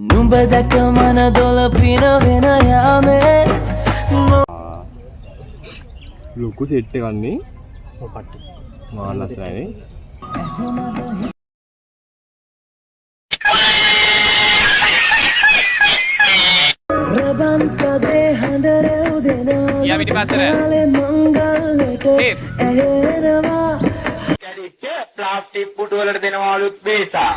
නුඹ දැක මන දොළ පින වෙන යාමේ ලොකු සෙට් එකක් නේ පට්ටු මාල් ලස්සනයි රබන්කදේ හඬ රැව් දෙනා යා පිටිපස්සට මංගල්ලට ඇහෙනවා කැඩිච්ච ප්ලාස්ටික් පුටු වලට දෙනවලුත් බේසා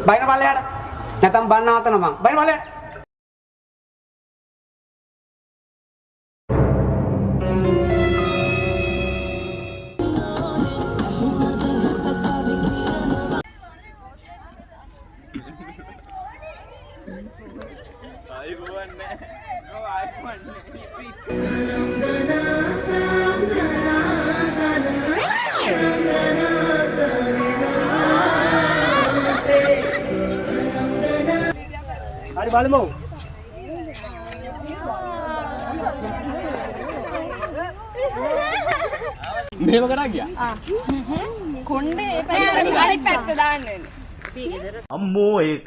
බයින පල්ලයට නැතම් බන්න ආතන මං බයින පල්ලයට හරි බලමු මේව කරා ගියා කොණ්ඩේ අනිත් පැත්ත දාන්න වෙන්නේ අම්මෝ ඒක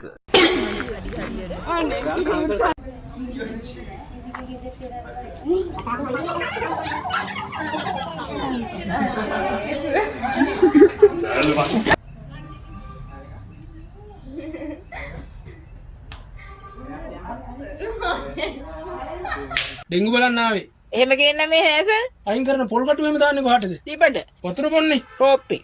ඩෙංගු බලන්න ආවේ. එහෙම කියන්න මේ හැස අයින් කරන පොල් කටු එහෙම දාන්නේ කොහටද? දීපඩ වතුර බොන්නේ. කෝප්පේ